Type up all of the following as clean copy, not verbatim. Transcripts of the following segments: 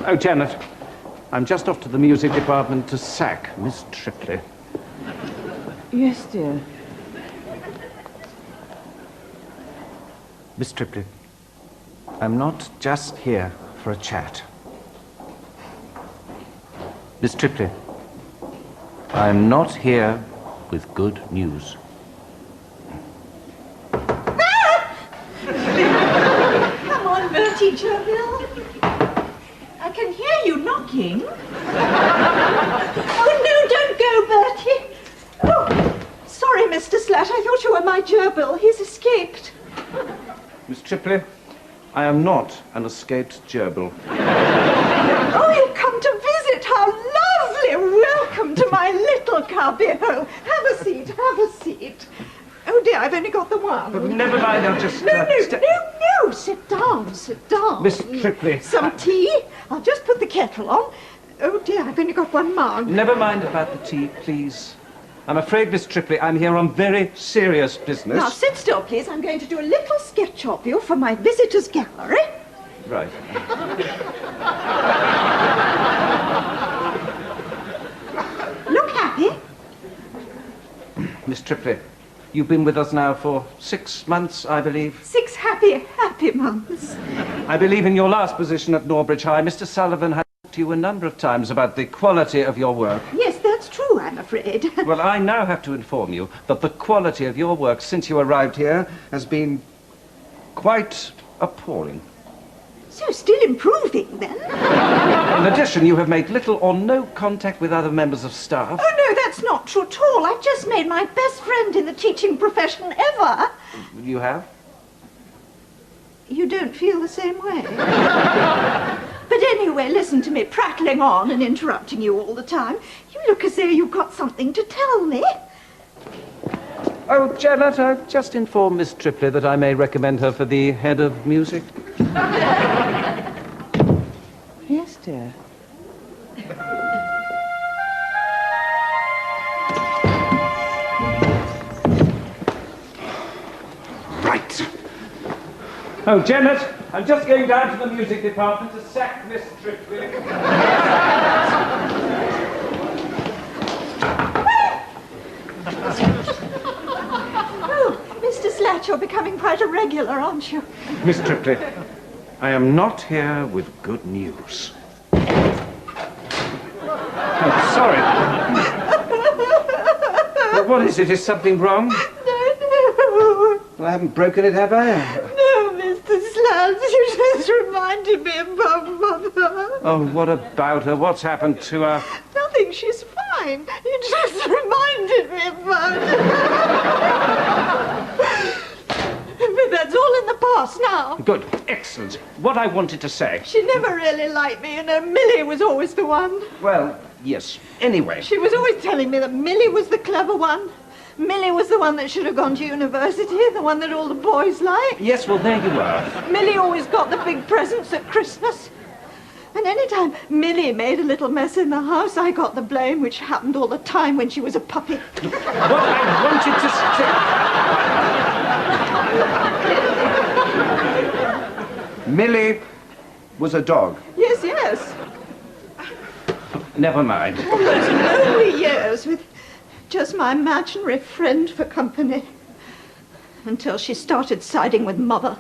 Oh, Janet, I'm just off to the music department to sack Miss Tripley. Yes, dear. Miss Tripley, I'm not just here for a chat. Miss Tripley, I'm not here with good news. Come on, Bertie Gerville. I can hear you knocking. Oh, no, don't go, Bertie. Oh, sorry, Mr. Slat. I thought you were my gerbil. He's escaped. Miss Tripley, I am not an escaped gerbil. Oh, you've come to visit. How lovely. Welcome to my little cubbyhole. Have a seat, have a seat. Oh, dear, I've only got the one. But never mind, I'll just... No, sit down, sit down. Miss Tripley. Some tea? I'll just put the kettle on. Oh, dear, I've only got one mug. Never mind about the tea, please. I'm afraid, Miss Tripley, I'm here on very serious business. Now, sit still, please. I'm going to do a little sketch of you for my visitors' gallery. Right. Look happy. Miss Tripley, you've been with us now for 6 months, I believe. 6 happy months. I believe in your last position at Norbridge High, Mr. Sullivan has talked to you a number of times about the quality of your work. Yes, that's true, I'm afraid. Well, I now have to inform you that the quality of your work since you arrived here has been quite appalling. So, still improving, then? In addition, you have made little or no contact with other members of staff. Oh, no, that's not true at all. I've just made my best friend in the teaching profession ever. You have? You don't feel the same way? But anyway, listen to me prattling on and interrupting you all the time. You look as though you've got something to tell me. Oh, Janet, I've just informed Miss Tripley that I may recommend her for the head of music. Yes, dear. Right. Oh, Janet, I'm just going down to the music department to sack Miss Tripley. Oh, Mr. Slat, you're becoming quite a regular, aren't you? Miss Tripley, I am not here with good news. Oh, sorry. Well, what is it? Is something wrong? No. Well, I haven't broken it, have I? No, Mr. Slat, you just reminded me about Mother. Oh, what about her? What's happened to her? Nothing, she's fine. You just reminded me about her. But that's all in the past now. Good. Excellent. What I wanted to say... She never really liked me, and Millie was always the one. Well, yes. Anyway. She was always telling me that Millie was the clever one. Millie was the one that should have gone to university, the one that all the boys liked. Yes, well, there you are. Millie always got the big presents at Christmas. And any time Millie made a little mess in the house, I got the blame, which happened all the time when she was a puppy. What I wanted to say... Millie was a dog. Yes. Never mind. All those lonely years with just my imaginary friend for company. Until she started siding with Mother.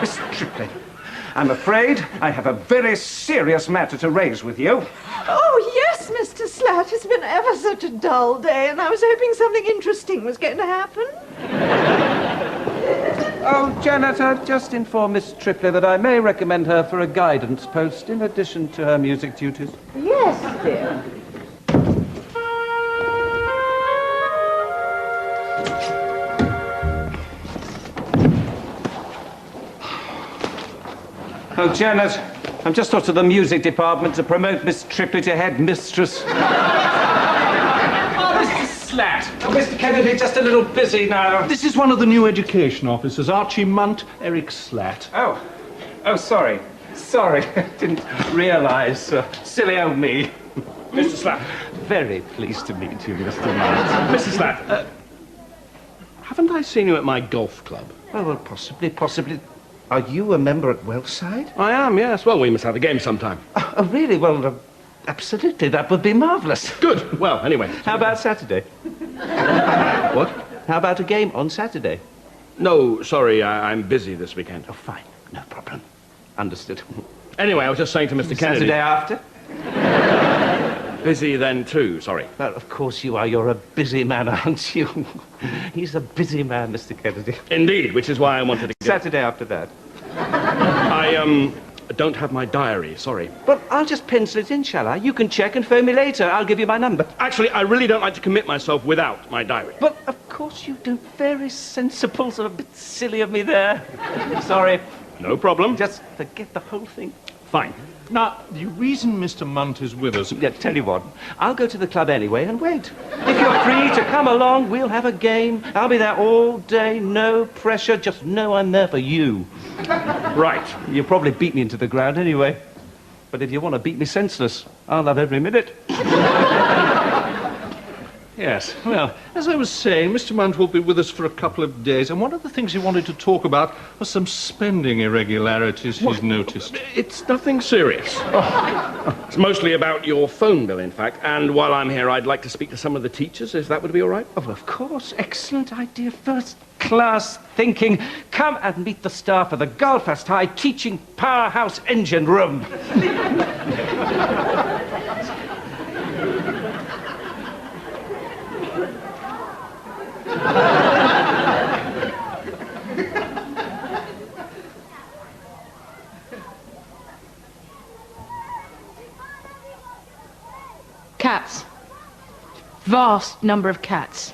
Miss Tripley, I'm afraid I have a very serious matter to raise with you. Oh, yes, Mr. Slat. It's been ever such a dull day, and I was hoping something interesting was going to happen. Oh, Janet, I've just informed Miss Tripley that I may recommend her for a guidance post in addition to her music duties. Yes, dear. Oh, Janet, I'm just off to the music department to promote Miss Tripley to head mistress. Oh, Mr. Slat. Oh, Mr. Kennedy, just a little busy now. This is one of the new education officers, Archie Munt, Eric Slat. Oh, sorry. Didn't realise. Silly old me. Mr. Slat. Very pleased to meet you, Mr. Munt. Mr. Slat, haven't I seen you at my golf club? Oh, well, possibly. Are you a member at Wellside? I am, yes. Well, we must have a game sometime. Oh, really? Well, absolutely. That would be marvellous. Good. Well, anyway. How about Saturday? What? How about a game on Saturday? No, sorry, I'm busy this weekend. Oh, fine. No problem. Understood. Anyway, I was just saying to Mr. Kennedy... Saturday after? Busy then, too, sorry. Well, of course you are. You're a busy man, aren't you? He's a busy man, Mr. Kennedy. Indeed, which is why I wanted to go. Saturday after that. I don't have my diary, sorry. Well, I'll just pencil it in, shall I? You can check and phone me later. I'll give you my number. Actually, I really don't like to commit myself without my diary. But, of course you do. Very sensible. Sort of a bit silly of me there. Sorry. No problem. Just forget the whole thing. Fine. Now, the reason Mr. Munt is with us... Yeah, tell you what. I'll go to the club anyway and wait. If you're free to come along, we'll have a game. I'll be there all day. No pressure. Just know I'm there for you. Right. You'll probably beat me into the ground anyway. But if you want to beat me senseless, I'll love every minute. Yes, well, as I was saying, Mr. Munt will be with us for a couple of days, and one of the things he wanted to talk about was some spending irregularities he's noticed. It's nothing serious. It's mostly about your phone bill, in fact, and while I'm here, I'd like to speak to some of the teachers, if that would be all right. Oh, of course. Excellent idea. First-class thinking. Come and meet the staff of the Galfast High Teaching Powerhouse Engine Room. Cats. Vast number of cats.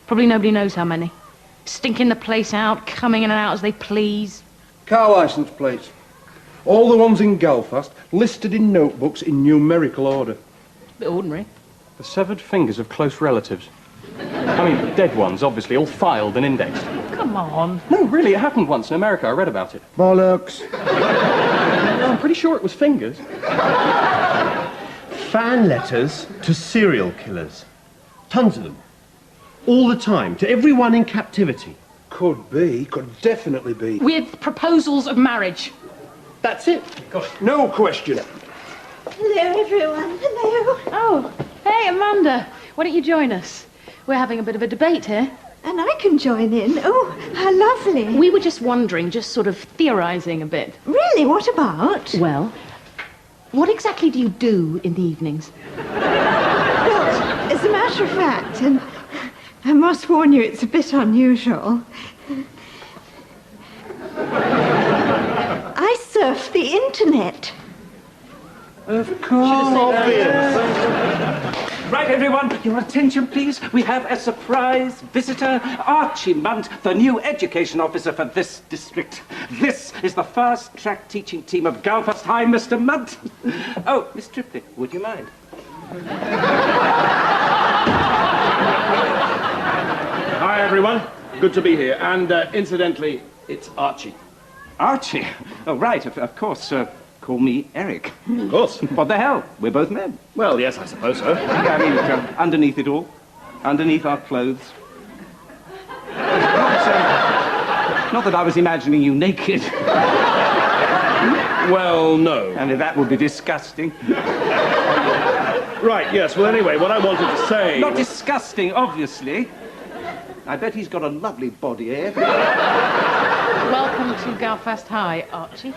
Probably nobody knows how many. Stinking the place out, coming in and out as they please. Car licence plates. All the ones in Galfast listed in notebooks in numerical order. Bit ordinary. The severed fingers of close relatives. I mean, dead ones, obviously, all filed and indexed. Come on. No, really, it happened once in America. I read about it. Bollocks. I'm pretty sure it was fingers. Fan letters to serial killers. Tons of them. All the time, to everyone in captivity. Could be, could definitely be. With proposals of marriage. That's it. No question. Hello, everyone. Hello. Oh, hey, Amanda. Why don't you join us? We're having a bit of a debate here. And I can join in. Oh, how lovely. We were just wondering, just sort of theorising a bit. Really? What about? Well, what exactly do you do in the evenings? Well, as a matter of fact, and I must warn you, it's a bit unusual. I surf the internet. Of course. Right, everyone, your attention, please. We have a surprise visitor, Archie Munt, the new education officer for this district. This is the fast-track teaching team of Galfast High, Mr. Munt. Oh, Miss Triplett, would you mind? Hi, everyone. Good to be here. And, incidentally, it's Archie. Archie? Oh, right, of course. Call me Eric. Of course. What the hell? We're both men. Well, yes, I suppose so. I mean, underneath it all, underneath our clothes. Not that I was imagining you naked. Well, no. I mean, that would be disgusting. Right, yes. Well, anyway, what I wanted to say... Not disgusting, obviously. I bet he's got a lovely body, eh? Welcome to Galfast High, Archie.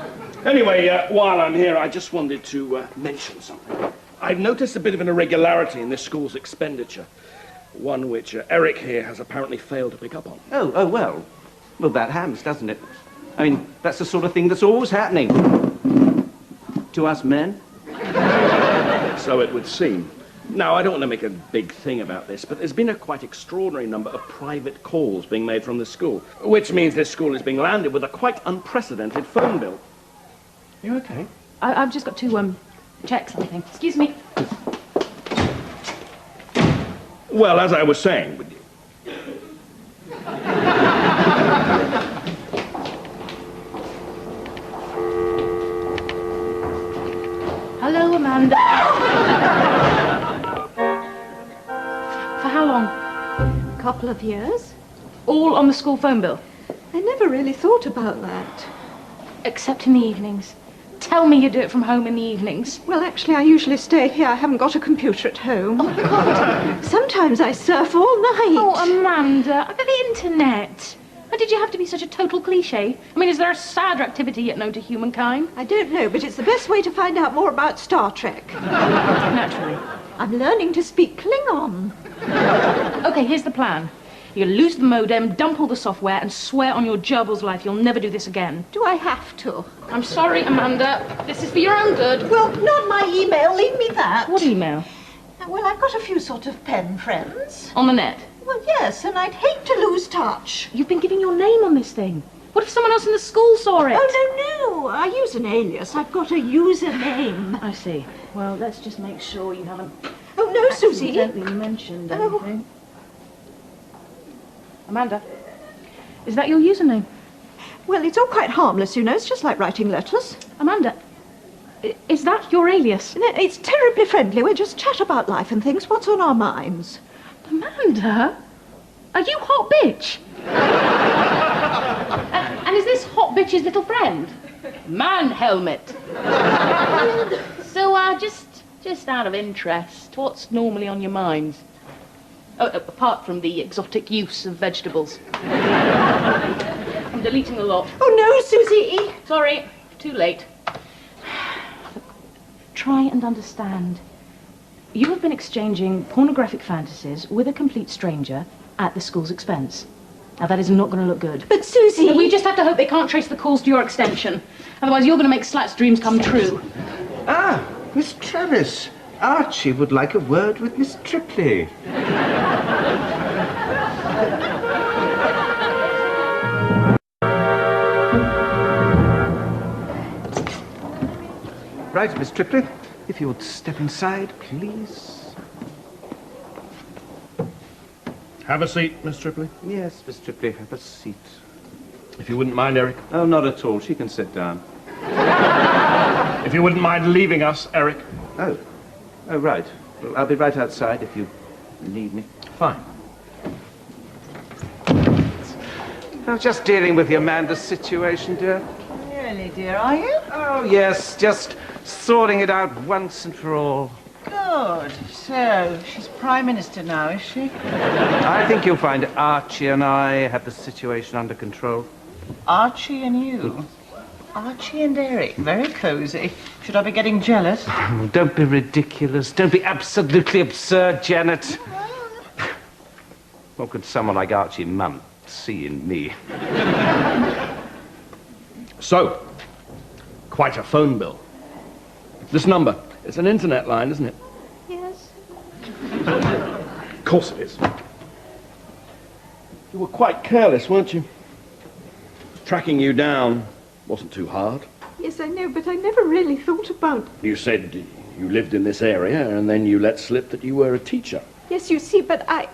Anyway, while I'm here, I just wanted to mention something. I've noticed a bit of an irregularity in this school's expenditure. One which Eric here has apparently failed to pick up on. Oh, well. Well, that happens, doesn't it? I mean, that's the sort of thing that's always happening. To us men. So it would seem. Now, I don't want to make a big thing about this, but there's been a quite extraordinary number of private calls being made from this school, which means this school is being landed with a quite unprecedented phone bill. You okay? I've just got to, check something. Excuse me. Well, as I was saying... Hello, Amanda. For how long? Couple of years. All on the school phone bill? I never really thought about that. Except in the evenings. Tell me you do it from home in the evenings. Well, actually, I usually stay here. I haven't got a computer at home. Oh, God. Sometimes I surf all night. Oh, Amanda, I've got the internet. And did you have to be such a total cliché? I mean, is there a sadder activity yet known to humankind? I don't know, but it's the best way to find out more about Star Trek. Naturally. I'm learning to speak Klingon. Okay, here's the plan. You lose the modem, dump all the software, and swear on your gerbil's life you'll never do this again. Do I have to? I'm sorry, Amanda. This is for your own good. Well, not my email. Leave me that. What email? Well, I've got a few sort of pen friends. On the net? Well, yes, and I'd hate to lose touch. You've been giving your name on this thing. What if someone else in the school saw it? Oh, no. I use an alias. I've got a username. I see. Well, let's just make sure you haven't... Oh, no, Susie. accidentally mentioned anything. Amanda, is that your username? Well, it's all quite harmless, you know. It's just like writing letters. Amanda, is that your alias? No, it's terribly friendly. We just chat about life and things. What's on our minds? Amanda, are you hot bitch? And is this hot bitch's little friend? Man helmet. So, just out of interest, what's normally on your minds? Oh, apart from the exotic use of vegetables. I'm deleting a lot. Oh, no, Susie! Sorry, too late. Try and understand. You have been exchanging pornographic fantasies with a complete stranger at the school's expense. Now, that is not going to look good. But, Susie... We just have to hope they can't trace the calls to your extension. Otherwise, you're going to make Slat's dreams come true. Ah, Miss Travis. Archie would like a word with Miss Tripley. Right, Miss Tripley. If you would step inside, please. Have a seat, Miss Tripley. Yes, Miss Tripley, have a seat. If you wouldn't mind, Eric. Oh, not at all. She can sit down. If you wouldn't mind leaving us, Eric. Oh. Oh, right. Well, I'll be right outside if you need me. Fine. I'm just dealing with the Amanda situation, dear. Really, dear, are you? Oh, yes, just sorting it out once and for all. Good. So, she's Prime Minister now, is she? I think you'll find Archie and I have the situation under control. Archie and you? Archie and Eric. Very cosy. Should I be getting jealous? Oh, don't be ridiculous. Don't be absolutely absurd, Janet. What could someone like Archie Munt see in me? So, quite a phone bill. This number, it's an internet line, isn't it? Yes. Of course it is. You were quite careless, weren't you? Tracking you down wasn't too hard. Yes, I know, but I never really thought about... You said you lived in this area, and then you let slip that you were a teacher. Yes, you see, but I...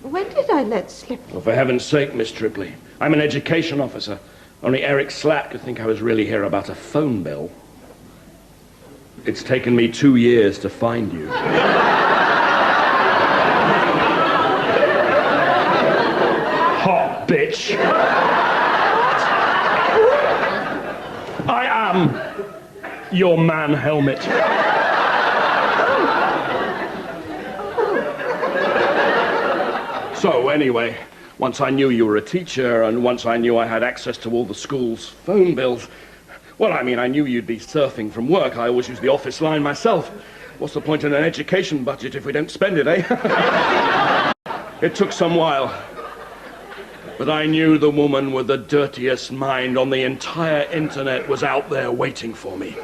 When did I let slip? Well, for heaven's sake, Miss Tripley. I'm an education officer. Only Eric Slat could think I was really here about a phone bill. It's taken me 2 years to find you. Hot bitch. I am your man helmet. So, anyway, once I knew you were a teacher, and once I knew I had access to all the school's phone bills, well, I mean, I knew you'd be surfing from work. I always use the office line myself. What's the point in an education budget if we don't spend it, eh? It took some while. But I knew the woman with the dirtiest mind on the entire internet was out there waiting for me.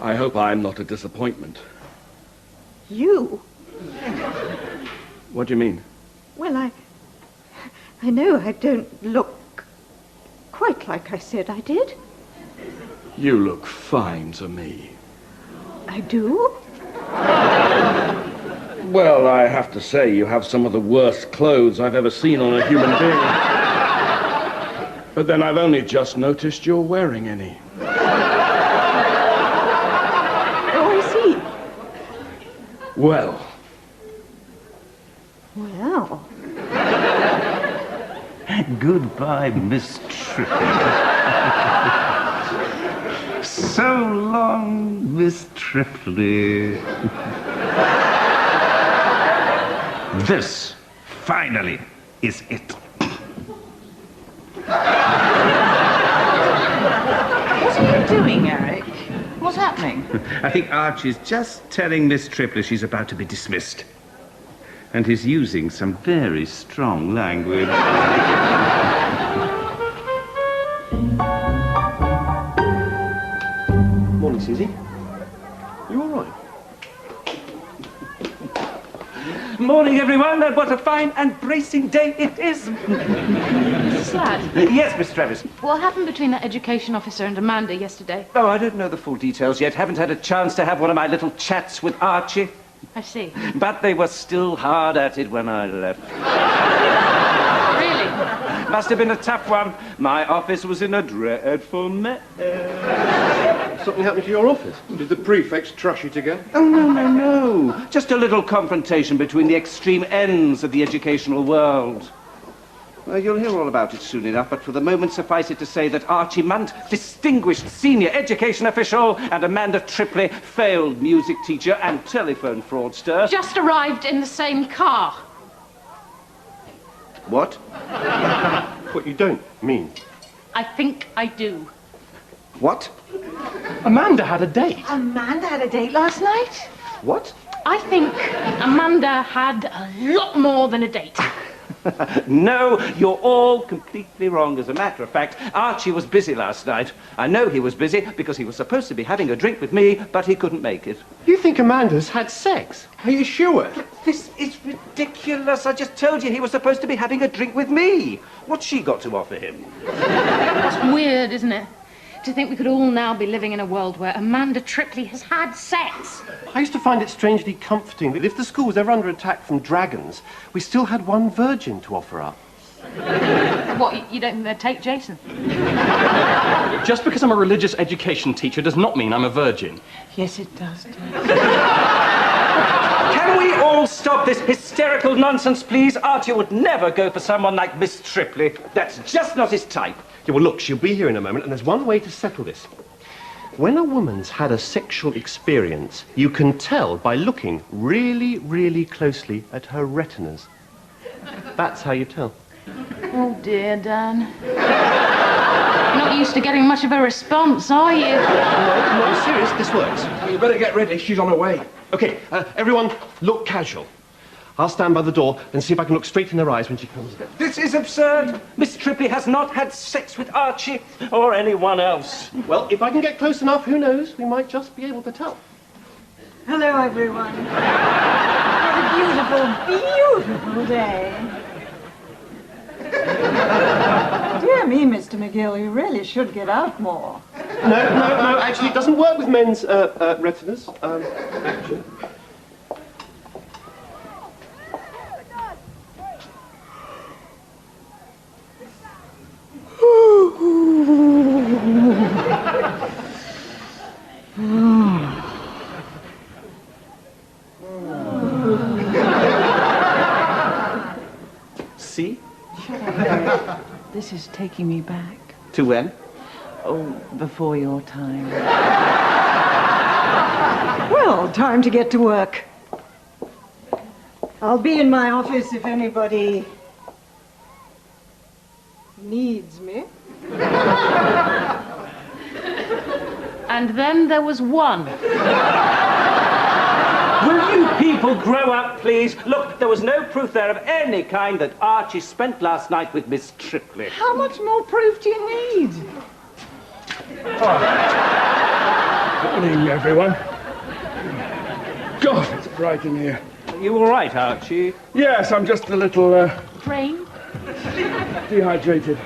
I hope I'm not a disappointment. You? What do you mean? Well, I know I don't look quite like I said I did. You look fine to me. I do? Well, I have to say, you have some of the worst clothes I've ever seen on a human being. But then I've only just noticed you're wearing any. Oh, I see. Well, Well, Goodbye, Miss Tripley. So long, Miss Tripley. This, finally, is it. What are you doing, Eric? What's happening? I think Archie's just telling Miss Tripley she's about to be dismissed. And he's using some very strong language. Morning, Susie. You all right? Morning, everyone, and what a fine and bracing day it is. Mrs. Ladd, Yes, Miss Travis. what happened between that education officer and Amanda yesterday? Oh, I don't know the full details yet. Haven't had a chance to have one of my little chats with Archie. I see. But they were still hard at it when I left. Really? Must have been a tough one. My office was in a dreadful mess. Something happened to your office? Did the prefects trash it again? Oh, no. Just a little confrontation between the extreme ends of the educational world. Well, you'll hear all about it soon enough, but for the moment suffice it to say that Archie Munt, distinguished senior education official, and Amanda Tripley, failed music teacher and telephone fraudster... Just arrived in the same car. What? What you don't mean. I think I do. What? Amanda had a date. Amanda had a date last night? What? I think Amanda had a lot more than a date. No, you're all completely wrong. As a matter of fact, Archie was busy last night. I know he was busy because he was supposed to be having a drink with me, but he couldn't make it. You think Amanda's had sex? Are you sure? This is ridiculous. I just told you he was supposed to be having a drink with me. What's she got to offer him? That's weird, isn't it? To think we could all now be living in a world where Amanda Tripley has had sex. I used to find it strangely comforting that if the school was ever under attack from dragons, we still had one virgin to offer up. What, you don't think they'd take Jason? Just because I'm a religious education teacher does not mean I'm a virgin. Yes, it does. Can we all stop this hysterical nonsense, please? Archie would never go for someone like Miss Tripley. That's just not his type. Yeah, well, look, she'll be here in a moment, and there's one way to settle this. When a woman's had a sexual experience, you can tell by looking really, really closely at her retinas. That's how you tell. Oh, dear, Dan. You're not used to getting much of a response, are you? No, I'm serious, this works. You better get ready, she's on her way. Okay, everyone, look casual. I'll stand by the door and see if I can look straight in her eyes when she comes in. This is absurd. Miss Tripley has not had sex with Archie or anyone else. Well, if I can get close enough, who knows? We might just be able to tell. hello, everyone. What a beautiful, beautiful day. Dear me, Mr. McGill, you really should get out more. No, actually, it doesn't work with men's retinas. Actually. See? This is taking me back. To when? Oh, before your time. Well, time to get to work. I'll be in my office if anybody needs me. And then there was one. Will you people grow up, please? Look, there was no proof there of any kind that Archie spent last night with Miss Tripley. How much more proof do you need? Morning, everyone. God, it's bright in here. You all right, Archie? Yes, I'm just a little, Rain? dehydrated.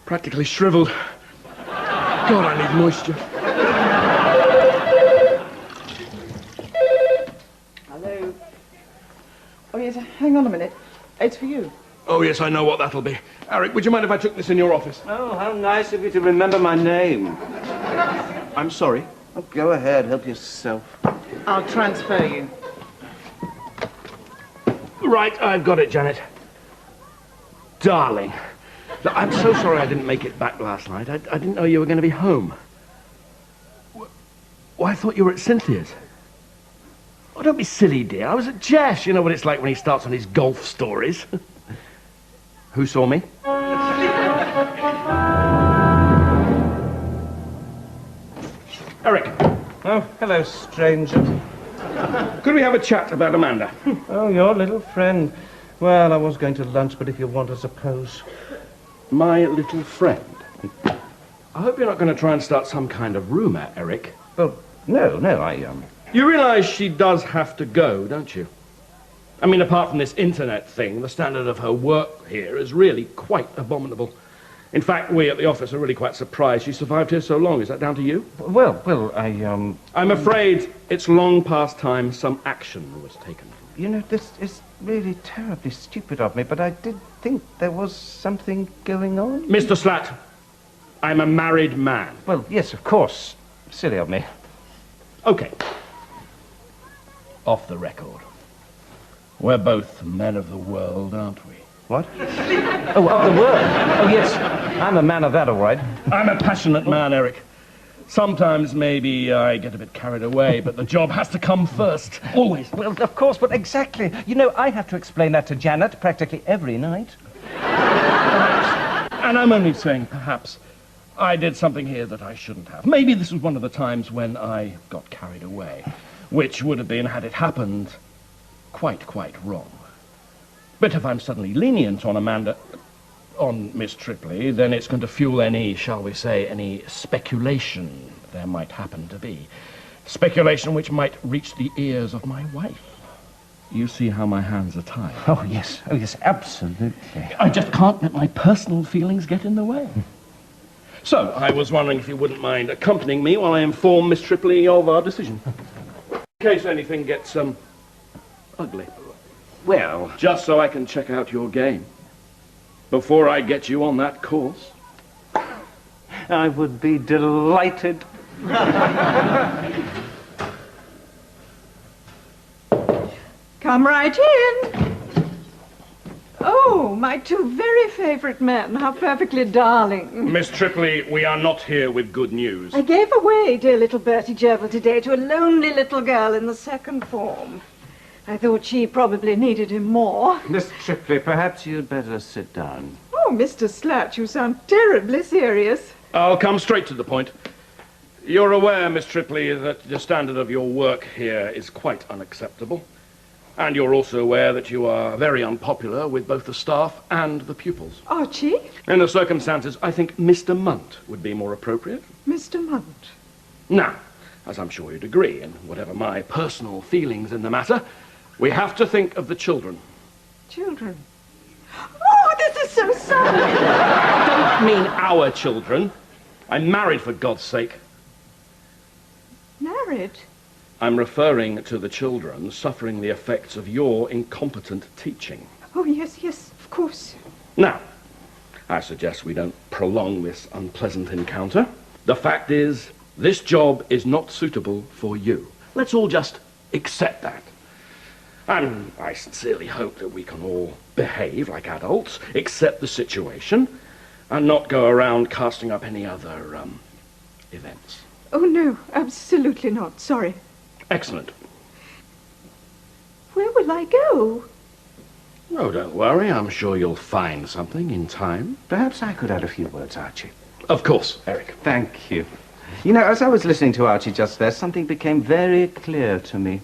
Practically shriveled. God, I need moisture. Hello. Oh, yes, hang on a minute. It's for you. Oh, yes, I know what that'll be. Eric, would you mind if I took this in your office? Oh, how nice of you to remember my name. I'm sorry. Oh, go ahead, help yourself. I'll transfer you. Right, I've got it, Janet. Darling. Look, I'm so sorry I didn't make it back last night. I didn't know you were going to be home. Well, I thought you were at Cynthia's. Oh, don't be silly, dear. I was at Jeff's. You know what it's like when he starts on his golf stories. Who saw me? Eric. Oh, hello, stranger. Could we have a chat about Amanda? Oh, your little friend. Well, I was going to lunch, but if you want, I suppose. My little friend. I hope you're not going to try and start some kind of rumour, Eric. Well, no, You realise she does have to go, don't you? I mean, apart from this internet thing, the standard of her work here is really quite abominable. In fact, we at the office are really quite surprised she survived here so long. Is that down to you? Well, I'm afraid it's long past time some action was taken. You know, this is really terribly stupid of me, but I did think there was something going on. Mr. Slatt, I'm a married man. Well, yes, of course. Silly of me. Okay. Off the record. We're both men of the world, aren't we? What? Oh, of the world. Oh, yes. I'm a man of that, all right. I'm a passionate man, Eric. Sometimes maybe I get a bit carried away, but the job has to come first. Always. Well, of course, but exactly. You know, I have to explain that to Janet practically every night. And I'm only saying, perhaps, I did something here that I shouldn't have. Maybe this was one of the times when I got carried away, which would have been, had it happened, quite wrong. But if I'm suddenly lenient on Amanda, on Miss Tripley, then it's going to fuel any, shall we say, any speculation there might happen to be. Speculation which might reach the ears of my wife. You see how my hands are tied. Oh, yes, absolutely. I just can't let my personal feelings get in the way. So, I was wondering if you wouldn't mind accompanying me while I inform Miss Tripley of our decision. In case anything gets, ugly. Well, just so I can check out your game. Before I get you on that course. I would be delighted. Come right in. Oh, my two very favorite men. How perfectly darling. Miss Tripley, we are not here with good news. I gave away dear little Bertie Gerbil today to a lonely little girl in the second form. I thought she probably needed him more. Miss Tripley, perhaps you'd better sit down. Oh, Mr. Slatt, you sound terribly serious. I'll come straight to the point. You're aware, Miss Tripley, that the standard of your work here is quite unacceptable. And you're also aware that you are very unpopular with both the staff and the pupils. Archie? In the circumstances, I think Mr. Munt would be more appropriate. Mr. Munt. Now, as I'm sure you'd agree, and whatever my personal feelings in the matter, we have to think of the children. Children? Oh, this is so sad. I don't mean our children. I'm married, for God's sake. Married? I'm referring to the children suffering the effects of your incompetent teaching. Oh, yes, of course. Now, I suggest we don't prolong this unpleasant encounter. The fact is, this job is not suitable for you. Let's all just accept that. And I sincerely hope that we can all behave like adults, accept the situation, and not go around casting up any other, events. Oh, no, absolutely not. Sorry. Excellent. Where will I go? Oh, don't worry. I'm sure you'll find something in time. Perhaps I could add a few words, Archie. Of course, Eric. Thank you. You know, as I was listening to Archie just there, something became very clear to me.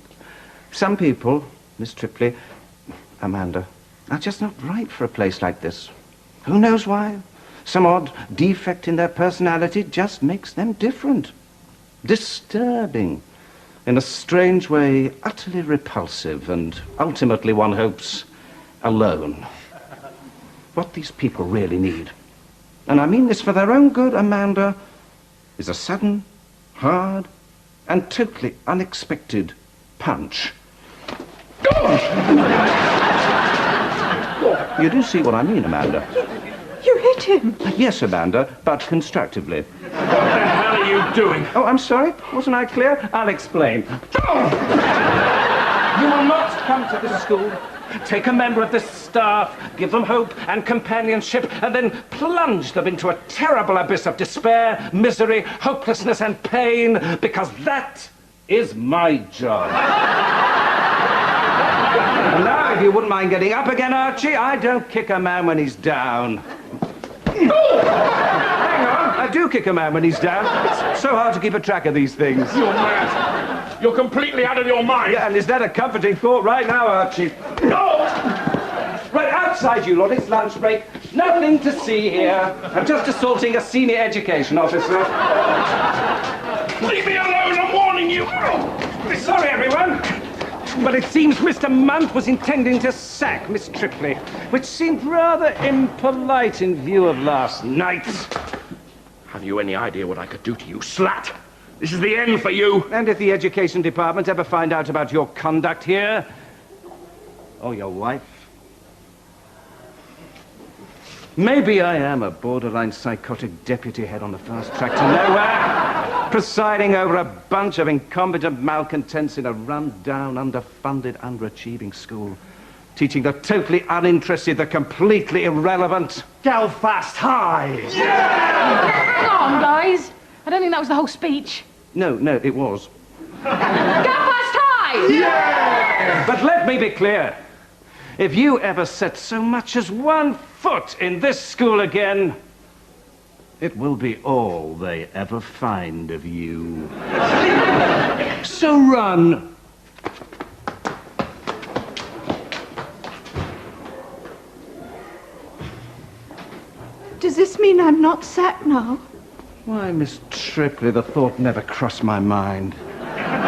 Some people, Miss Tripley, Amanda, are just not right for a place like this. Who knows why? Some odd defect in their personality just makes them different. Disturbing. In a strange way, utterly repulsive, and ultimately, one hopes, alone. What these people really need, and I mean this for their own good, Amanda, is a sudden, hard, and totally unexpected punch. You do see what I mean, Amanda? You hit him. Yes, Amanda, but constructively. What the hell are are you doing? Oh, I'm sorry. Wasn't I clear? I'll explain. You will not come to this school, take a member of this staff, give them hope and companionship, and then plunge them into a terrible abyss of despair, misery, hopelessness, and pain, because that is my job. And now, if you wouldn't mind getting up again, Archie, I don't kick a man when he's down. Hang on, I do kick a man when he's down. It's so hard to keep a track of these things. You're mad. You're completely out of your mind. Yeah, and is that a comforting thought right now, Archie? No! Right, outside you lot, it's lunch break. Nothing to see here. I'm just assaulting a senior education officer. Leave me alone, I'm warning you! Sorry, everyone. But it seems Mr. Munt was intending to sack Miss Tripley, which seemed rather impolite in view of last night. Have you any idea what I could do to you, slat? This is the end for you. And if the education department ever find out about your conduct here, or your wife, maybe I am a borderline psychotic deputy head on the fast track to nowhere, presiding over a bunch of incompetent malcontents in a run-down, underfunded, underachieving school, teaching the totally uninterested, the completely irrelevant Galfast High. Hang on, guys. I don't think that was the whole speech. No, it was. Galfast High! Yeah! But let me be clear. If you ever set so much as 1 foot in this school again, it will be all they ever find of you. So run. Does this mean I'm not sacked now? Why, Miss Tripley, the thought never crossed my mind.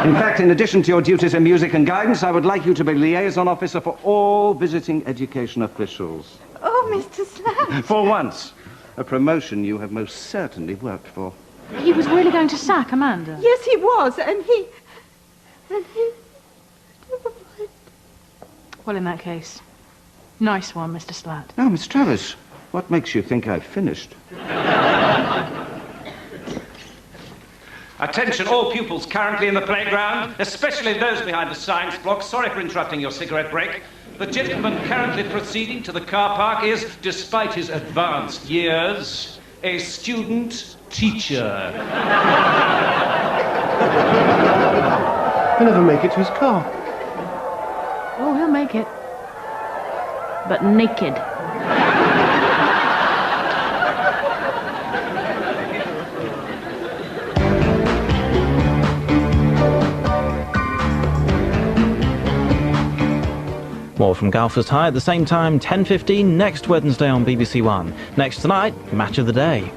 In fact, in addition to your duties in music and guidance, I would like you to be liaison officer for all visiting education officials. Oh, Mr. Slack. For once, a promotion you have most certainly worked for. He was really going to sack Amanda? Yes, he was, and he... Well, in that case, nice one, Mr. Slat. Now, Miss Travers, what makes you think I've finished? Attention all pupils currently in the playground, especially those behind the science block. Sorry for interrupting your cigarette break. The gentleman currently proceeding to the car park is, despite his advanced years, a student teacher. He'll never make it to his car. Oh, he'll make it. But naked. More from Galfast High at the same time, 10:15 next Wednesday on BBC One. Next tonight, Match of the Day.